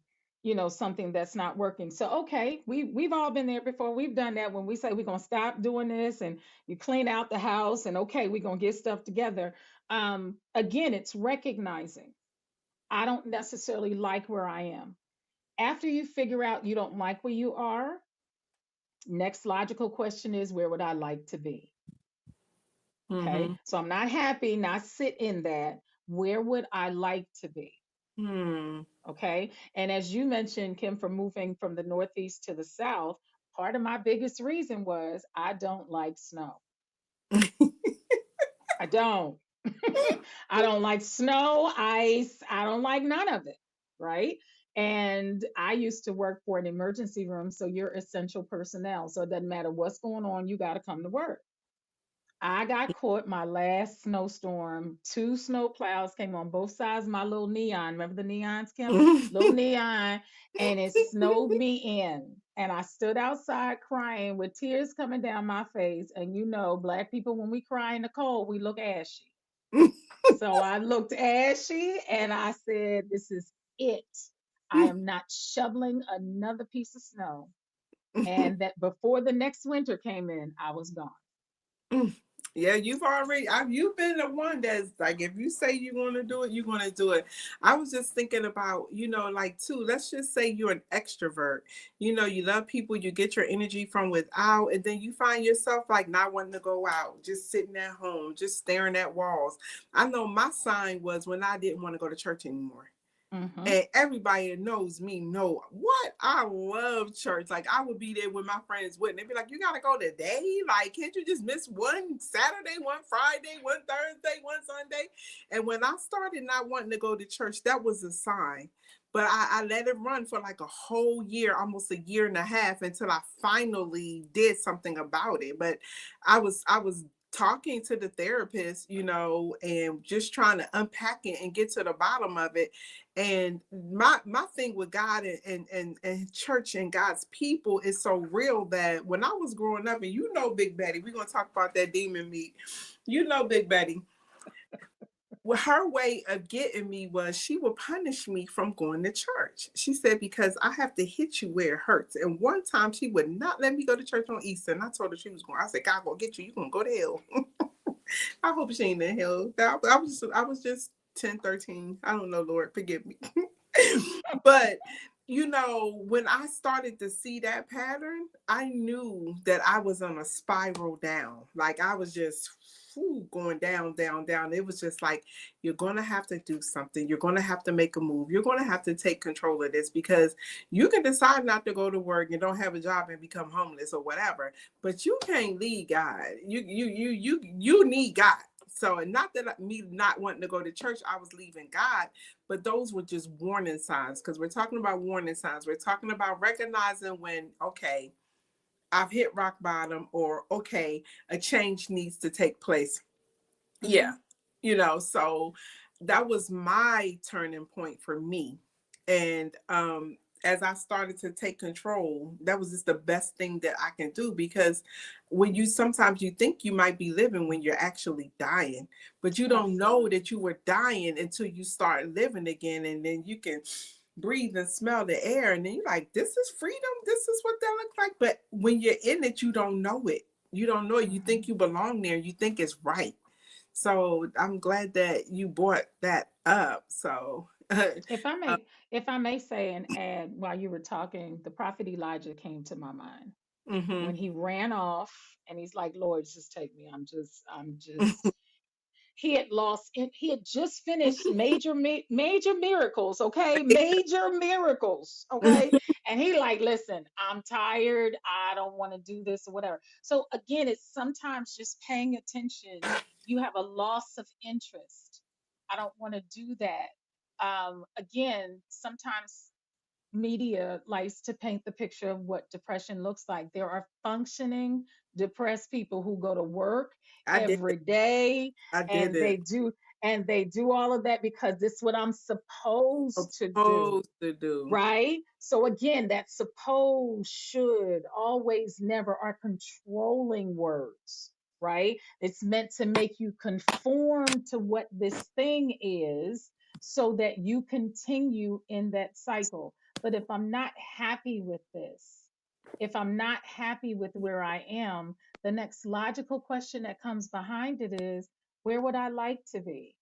something that's not working. So okay, we've all been there before. We've done that when we say we're going to stop doing this, and you clean out the house, and okay, we're going to get stuff together. Again, it's recognizing I don't necessarily like where I am. After you figure out you don't like where you are, next logical question is, where would I like to be? Okay, Mhm. so I'm not happy, not sit in that. Where would I like to be? Hmm. Okay. And as you mentioned, Kim, for moving from the Northeast to the South, part of my biggest reason was I don't like snow. I don't. I don't like snow, ice. I don't like none of it. Right. And I used to work for an emergency room. So you're essential personnel. So it doesn't matter what's going on, you got to come to work. I got caught my last snowstorm. Two snow plows came on both sides of my little neon. Remember the neons, Kim? Little neon. And it snowed me in. And I stood outside crying with tears coming down my face. And Black people, when we cry in the cold, we look ashy. So I looked ashy and I said, this is it. I am not shoveling another piece of snow. And that before the next winter came in, I was gone. Yeah, you've been the one that's like, if you say you're going to do it, you're going to do it. I was just thinking about, like too, let's just say you're an extrovert. You love people, you get your energy from without, and then you find yourself like not wanting to go out, just sitting at home, just staring at walls. I know my sign was when I didn't want to go to church anymore. Hmm. And everybody that knows me know what I love church. Like I would be there when my friends wouldn't. They'd be like, "You gotta go today? Like, can't you just miss one Saturday, one Friday, one Thursday, one Sunday?" And when I started not wanting to go to church, that was a sign. But I let it run for like a whole year, almost a year and a half, until I finally did something about it. But I was talking to the therapist, and just trying to unpack it and get to the bottom of it. And my thing with God and church and God's people is so real that when I was growing up, and Big Betty, we're gonna talk about that demon meat. Big Betty. Well, her way of getting me was she would punish me from going to church. She said, because I have to hit you where it hurts. And one time she would not let me go to church on Easter. And I told her she was going. I said, God gonna get you. You're gonna go to hell. I hope she ain't in hell. I was just 10, 13. I don't know, Lord, forgive me. But when I started to see that pattern, I knew that I was on a spiral down. Like I was just going down, down, down. It was just like, you're going to have to do something. You're going to have to make a move. You're going to have to take control of this, because you can decide not to go to work and don't have a job and become homeless or whatever, but you can't lead God. You need God. So, and not that me not wanting to go to church, I was leaving God, but those were just warning signs, because we're talking about warning signs. We're talking about recognizing when, okay, I've hit rock bottom, or okay, a change needs to take place. Yeah. Hmm. So that was my turning point for me. And as I started to take control, that was just the best thing that I can do, because when you sometimes you think you might be living when you're actually dying, but you don't know Absolutely. that you were dying until you start living again, and then you can breathe and smell the air, and then you're like, this is freedom, this is what that looks like. But when you're in it, you don't know it. You don't know it. You think Hmm. you belong there, you think it's right. So I'm glad that you brought that up. So, If I may, if I may say and add, while you were talking, the prophet Elijah came to my mind mm-hmm. when he ran off and he's like, Lord, just take me. I'm just he had just finished major miracles, okay, major miracles, okay, and he like, listen, I'm tired, I don't want to do this or whatever. So again, it's sometimes just paying attention. You have a loss of interest. I don't want to do that. Again, sometimes media likes to paint the picture of what depression looks like. There are functioning depressed people who go to work I did it. every day I did and it. they do all of that because this is what I'm supposed to do. Supposed to do. Right? So again, that suppose, should, always, never are controlling words, right? It's meant to make you conform to what this thing is so that you continue in that cycle. But if I'm not happy with this, if I'm not happy with where I am, the next logical question that comes behind it is, where would I like to be?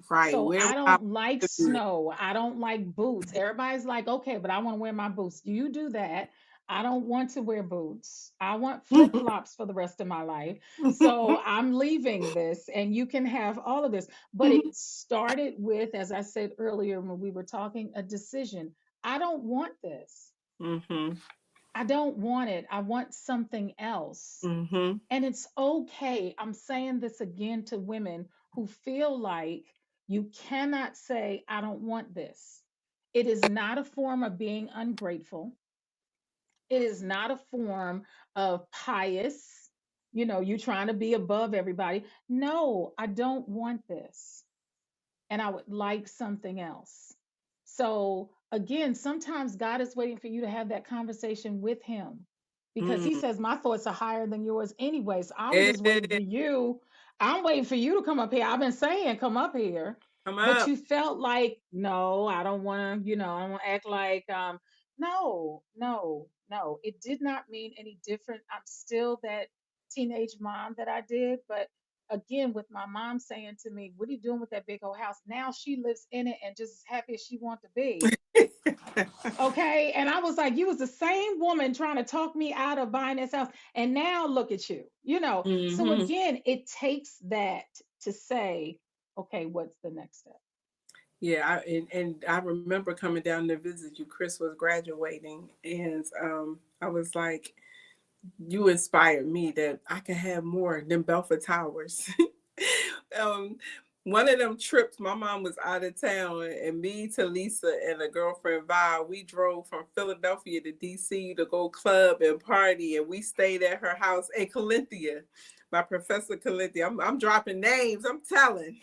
Right. So Where I would I want don't like to be? snow. I don't like boots. Everybody's like, okay, but I want to wear my boots. Do you do that? I don't want to wear boots. I want flip flops for the rest of my life. So I'm leaving this and you can have all of this. But it started with, as I said earlier when we were talking, a decision. I don't want this. Mm-hmm. I don't want it. I want something else. Mm-hmm. And it's okay. I'm saying this again to women who feel like you cannot say, I don't want this. It is not a form of being ungrateful. It is not a form of pious, you trying to be above everybody. No, I don't want this and I would like something else. So, again, sometimes God is waiting for you to have that conversation with Him because He Mm. says, my thoughts are higher than yours, anyways. I'm just waiting for It you. I'm waiting for you to come up here. I've been saying, come up here. come But up. you felt like, no, I don't want to, I don't want to act like, no, no, no. It did not mean any different. I'm still that teenage mom that I did, but again with my mom saying to me, what are you doing with that big old house? Now she lives in it and just as happy as she wants to be. Okay. And I was like, you was the same woman trying to talk me out of buying this house. And now look at you. So Mm-hmm. again, it takes that to say, okay, what's the next step? Yeah, and I remember coming down to visit you. Chris was graduating, and I was like, "You inspired me that I can have more than Belfort Towers." um, One of them trips, my mom was out of town, and me, Talisa, and a girlfriend Vi, we drove from Philadelphia to DC to go club and party, and we stayed at her house in Calinthia, my Professor Calinthia. I'm dropping names. I'm telling.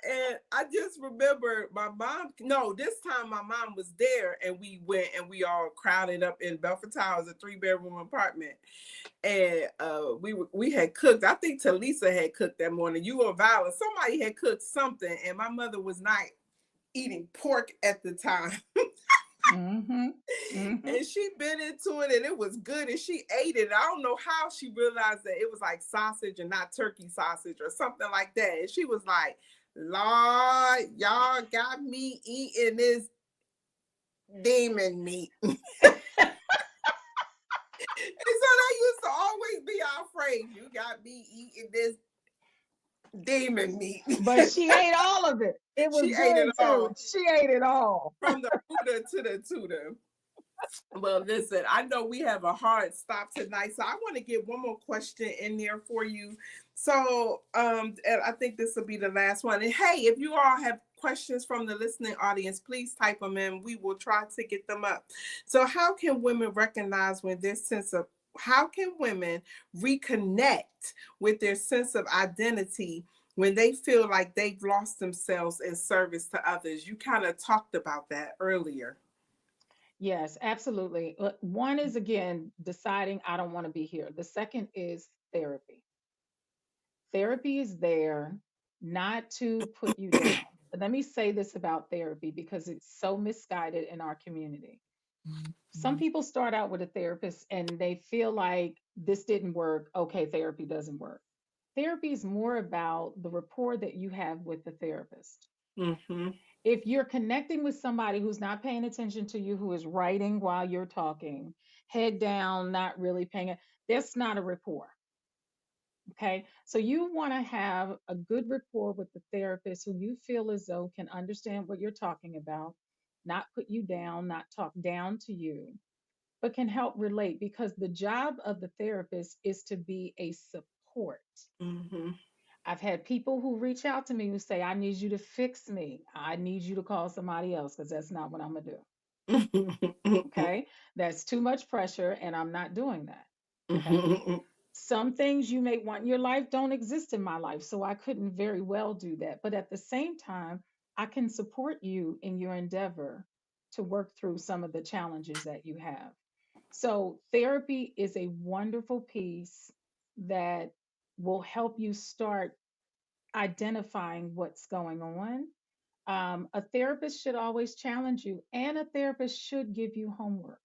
And I just remember my mom. No, this time my mom was there, and we went and we all crowded up in Belfort Towers, a 3-bedroom apartment. And we had cooked. I think Talisa had cooked that morning. You or Viola, somebody had cooked something, and my mother was not eating pork at the time. Mm-hmm. Mm-hmm. And she bit into it and it was good and she ate it. I don't know how she realized that it was like sausage and not turkey sausage or something like that. And she was like, Lord, y'all got me eating this demon meat. And so that used to always be our phrase. You got me eating this demon meat. But she ate all of it. It She was ate it good too. all She ate it all. from the Buddha to the tutor. Well, listen, I know we have a hard stop tonight, so I want to get one more question in there for you. So, and I think this will be the last one. And hey, if you all have questions from the listening audience, please type them in. We will try to get them up. So, how can women recognize when this sense of how can women reconnect with their sense of identity when they feel like they've lost themselves in service to others? You kind of talked about that earlier. Yes, absolutely. One is again deciding I don't want to be here. The second is therapy. Therapy is there not to put you down. But let me say this about therapy because it's so misguided in our community. Some people start out with a therapist and they feel like this didn't work. Okay, therapy doesn't work. Therapy is more about the rapport that you have with the therapist. Mm-hmm. If you're connecting with somebody who's not paying attention to you, who is writing while you're talking, head down, not really paying it, that's not a rapport. Okay. So you want to have a good rapport with the therapist who you feel as though can understand what you're talking about, not put you down, not talk down to you, but can help relate because the job of the therapist is to be a support. Mm-hmm. I've had people who reach out to me who say, I need you to fix me. I need you to call somebody else because that's not what I'm going to do. Okay. That's too much pressure, and I'm not doing that. Okay. Some things you may want in your life don't exist in my life. So I couldn't very well do that. But at the same time, I can support you in your endeavor to work through some of the challenges that you have. So therapy is a wonderful piece that will help you start identifying what's going on. A therapist should always challenge you, and a therapist should give you homework.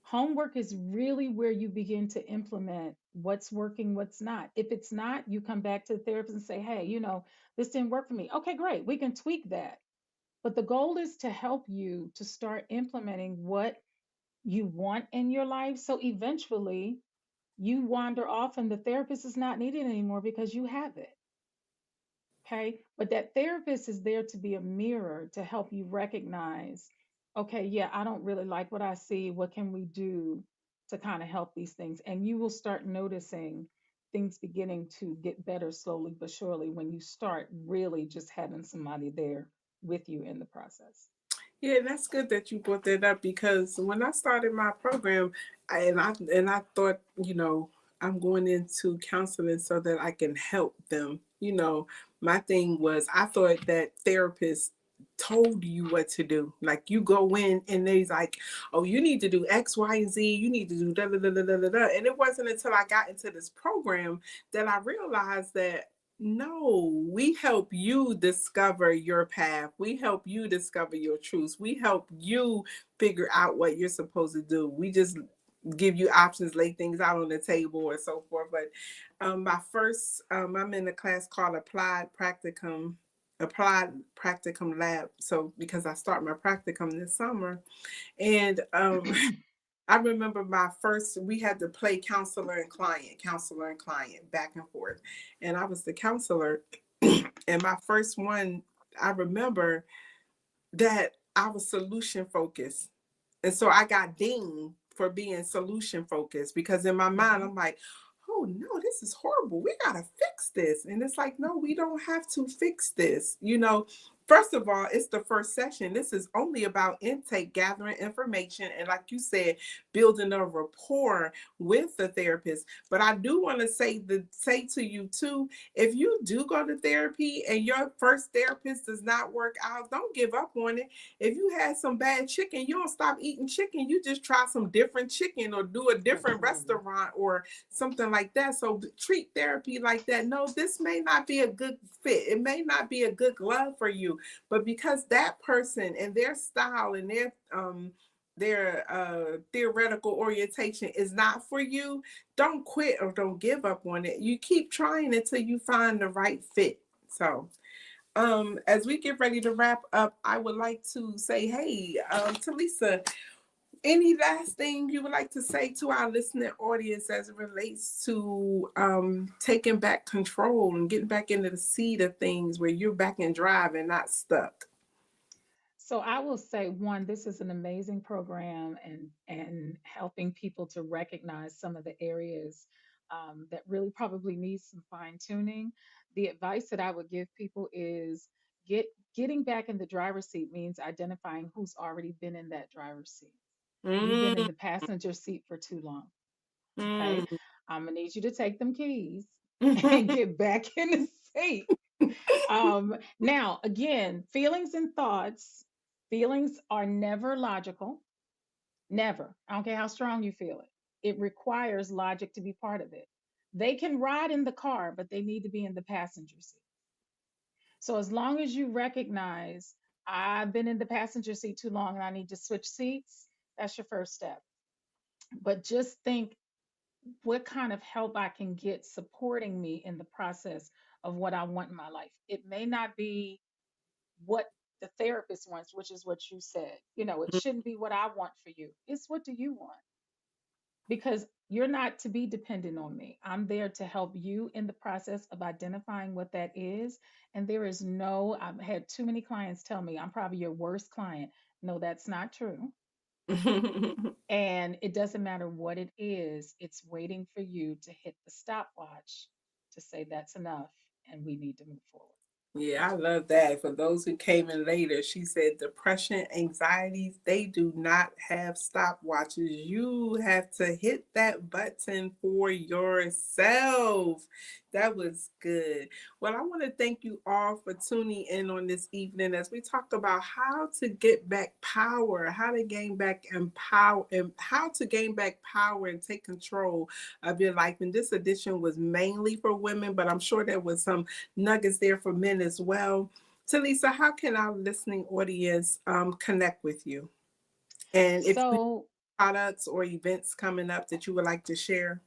Homework is really where you begin to implement what's working, what's not. If it's not, you come back to the therapist and say, hey, this didn't work for me. Okay, great. We can tweak that. But the goal is to help you to start implementing what you want in your life. So eventually you wander off and the therapist is not needed anymore because you have it. Okay. But that therapist is there to be a mirror to help you recognize, okay, yeah, I don't really like what I see. What can we do to kind of help these things? And you will start noticing things beginning to get better slowly but surely when you start really just having somebody there with you in the process. Yeah, that's good that you brought that up because when I started my program, I thought, I'm going into counseling so that I can help them. My thing was I thought that therapists told you what to do. Like you go in and they's like, oh, you need to do X, Y, and Z. You need to do da da da da da da. Da. And it wasn't until I got into this program that I realized that no, we help you discover your path. We help you discover your truths. We help you figure out what you're supposed to do. We just give you options, lay things out on the table, and so forth. But my first, I'm in a class called Applied Practicum Lab. So because I start my practicum this summer, and I remember my first, we had to play counselor and client, back and forth. And I was the counselor. And my first one, I remember that I was solution focused. And so I got dinged for being solution focused because in my mind, Hmm. I'm like, oh no, this is horrible. We got to fix this. And it's like, no, we don't have to fix this. First of all, it's the first session. This is only about intake, gathering information. And like you said, building a rapport with the therapist. But I do want to say to you too, if you do go to therapy and your first therapist does not work out, don't give up on it. If you had some bad chicken, you don't stop eating chicken. You just try some different chicken or do a different Absolutely. restaurant or something like that. So treat therapy like that. No, this may not be a good fit. It may not be a good glove for you, but because that person and their style and their theoretical orientation is not for you, don't quit or don't give up on it. You keep trying until you find the right fit. So as we get ready to wrap up, I would like to say, hey, Talisa, any last thing you would like to say to our listening audience as it relates to taking back control and getting back into the seat of things where you're back in drive and not stuck? So I will say, one, this is an amazing program, and helping people to recognize some of the areas that really probably need some fine tuning. The advice that I would give people is get getting back in the driver's seat means identifying who's already been in that driver's seat. You've been in Mm, the passenger seat for too long. Okay, mm. I'm gonna need you to take them keys and get back in the seat. Now, again, feelings and thoughts, feelings are never logical. Never. I don't care how strong you feel it. It requires logic to be part of it. They can ride in the car, but they need to be in the passenger seat. So as long as you recognize I've been in the passenger seat too long and I need to switch seats, that's your first step. But just think what kind of help I can get supporting me in the process of what I want in my life. It may not be what the therapist wants, which is what you said. It shouldn't be what I want for you. It's what do you want? Because you're not to be dependent on me. I'm there to help you in the process of identifying what that is. And there is no, I've had too many clients tell me I'm probably your worst client. No, that's not true. And it doesn't matter what it is, it's waiting for you to hit the stopwatch to say that's enough and we need to move forward. Yeah, I love that. For those who came in later, she said depression, anxieties, they do not have stopwatches. You have to hit that button for yourself. That was good. Well, I want to thank you all for tuning in on this evening as we talked about how to get back power, how to gain back empower, and how to gain back power and take control of your life. And this edition was mainly for women, but I'm sure there was some nuggets there for men as well. Talisa, how can our listening audience connect with you? And if you So, have products or events coming up that you would like to share.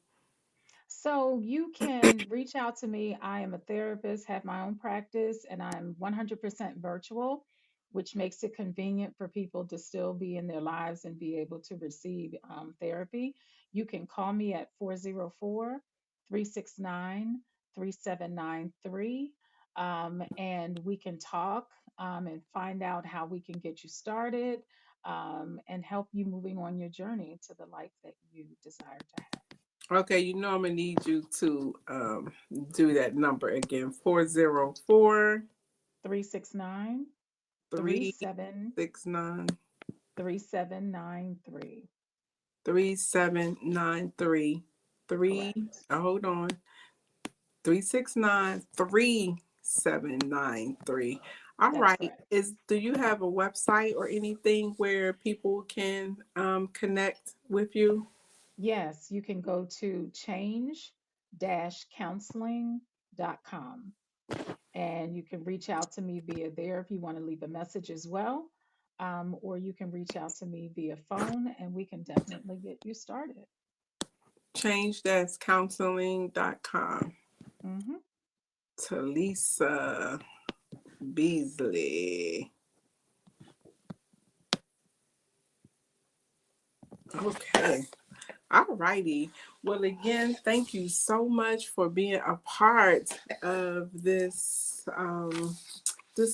So you can reach out to me. I am a therapist, have my own practice, and I'm 100% virtual, which makes it convenient for people to still be in their lives and be able to receive therapy. You can call me at 404 369 3793, and we can talk and find out how we can get you started and help you moving on your journey to the life that you desire to have. Okay, you know I'm gonna need you to do that number again. 404 369 369 3793. 3793 3. Correct. Hold on. 369 3793. All That's right. correct. Do you have a website or anything where people can connect with you? Yes, you can go to change-counseling.com and you can reach out to me via there if you want to leave a message as well. Or you can reach out to me via phone and we can definitely get you started. Change-counseling.com. Hmm. Talisa Beasley. Okay. All righty. Well, again, thank you so much for being a part of this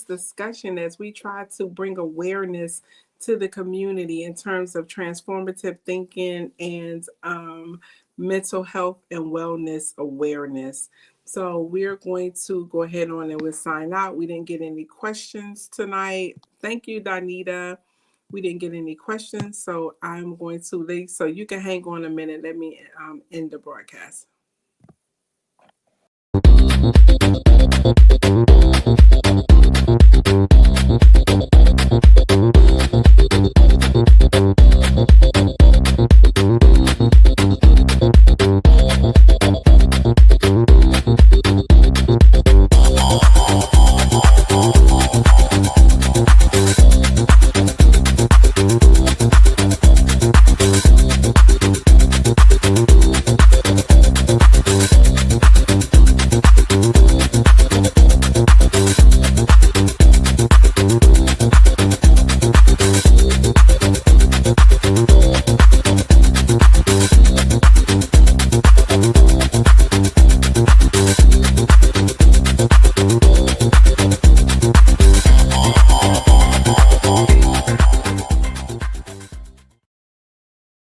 discussion as we try to bring awareness to the community in terms of transformative thinking and mental health and wellness awareness. So we're going to go ahead on and we'll sign out. We didn't get any questions tonight. Thank you, Donita. We didn't get any questions, so I'm going to leave. So you can hang on a minute. Let me end the broadcast.